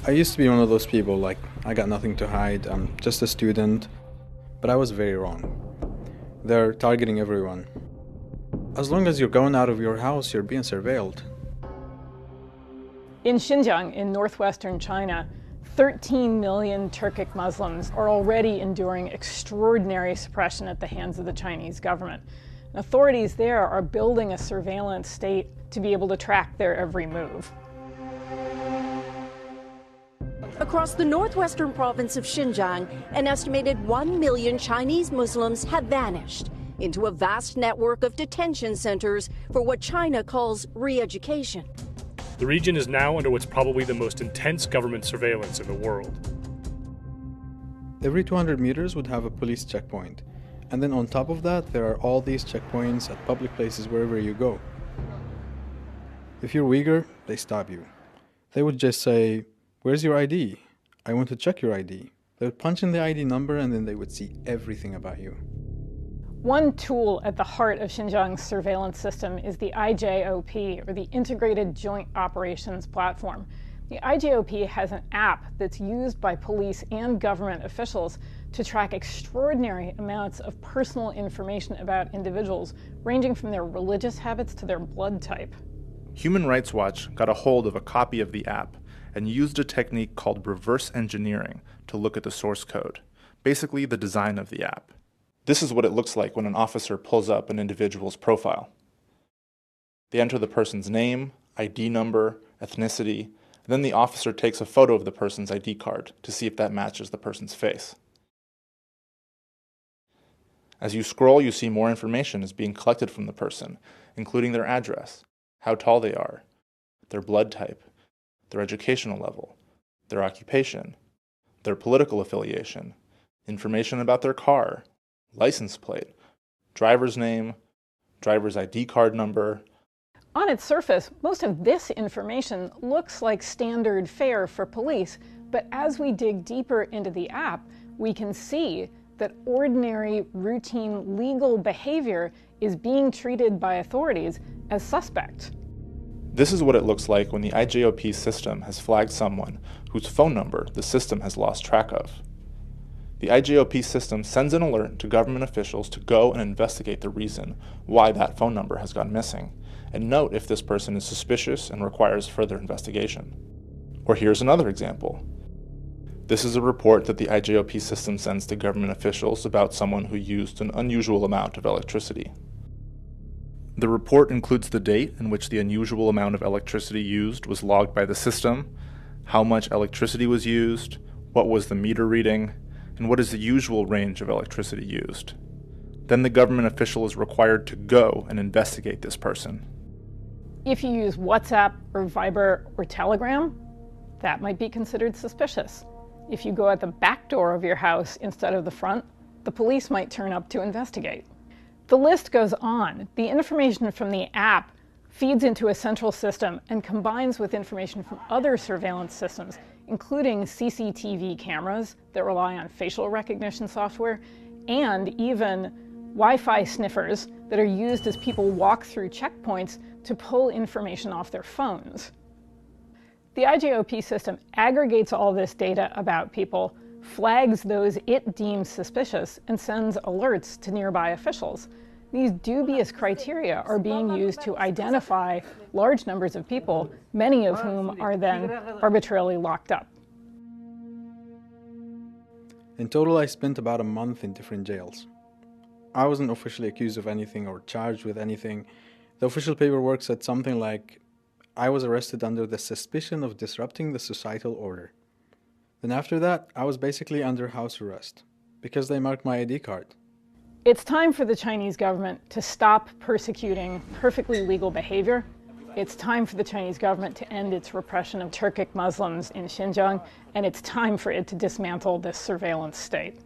I used to be one of those people, like, I got nothing to hide, I'm just a student, but I was very wrong. They're targeting everyone. As long as you're going out of your house, you're being surveilled. In Xinjiang, in northwestern China, 13 million Turkic Muslims are already enduring extraordinary suppression at the hands of the Chinese government. Authorities there are building a surveillance state to be able to track their every move. Across the northwestern province of Xinjiang, an estimated 1 million Chinese Muslims have vanished into a vast network of detention centers for what China calls re-education. The region is now under what's probably the most intense government surveillance in the world. Every 200 meters would have a police checkpoint. And then on top of that, there are all these checkpoints at public places wherever you go. If you're Uyghur, they stop you. They would just say, "Where's your ID? I want to check your ID." They would punch in the ID number and then they would see everything about you. One tool at the heart of Xinjiang's surveillance system is the IJOP, or the Integrated Joint Operations Platform. The IJOP has an app that's used by police and government officials to track extraordinary amounts of personal information about individuals, ranging from their religious habits to their blood type. Human Rights Watch got a hold of a copy of the app and used a technique called reverse engineering to look at the source code, basically the design of the app. This is what it looks like when an officer pulls up an individual's profile. They enter the person's name, ID number, ethnicity, and then the officer takes a photo of the person's ID card to see if that matches the person's face. As you scroll, you see more information is being collected from the person, including their address, how tall they are, their blood type, their educational level, their occupation, their political affiliation, information about their car, license plate, driver's name, driver's ID card number. On its surface, most of this information looks like standard fare for police, but as we dig deeper into the app, we can see that ordinary, routine legal behavior is being treated by authorities as suspect. This is what it looks like when the IJOP system has flagged someone whose phone number the system has lost track of. The IJOP system sends an alert to government officials to go and investigate the reason why that phone number has gone missing, and note if this person is suspicious and requires further investigation. Or here's another example. This is a report that the IJOP system sends to government officials about someone who used an unusual amount of electricity. The report includes the date in which the unusual amount of electricity used was logged by the system, how much electricity was used, what was the meter reading, and what is the usual range of electricity used. Then the government official is required to go and investigate this person. If you use WhatsApp or Viber or Telegram, that might be considered suspicious. If you go at the back door of your house instead of the front, the police might turn up to investigate. The list goes on. The information from the app feeds into a central system and combines with information from other surveillance systems, including CCTV cameras that rely on facial recognition software, and even Wi-Fi sniffers that are used as people walk through checkpoints to pull information off their phones. The IJOP system aggregates all this data about people, flags those it deems suspicious, and sends alerts to nearby officials. These dubious criteria are being used to identify large numbers of people, many of whom are then arbitrarily locked up. In total, I spent about a month in different jails. I wasn't officially accused of anything or charged with anything. The official paperwork said something like, I was arrested under the suspicion of disrupting the societal order. Then after that, I was basically under house arrest, because they marked my ID card. It's time for the Chinese government to stop persecuting perfectly legal behavior. It's time for the Chinese government to end its repression of Turkic Muslims in Xinjiang, and it's time for it to dismantle this surveillance state.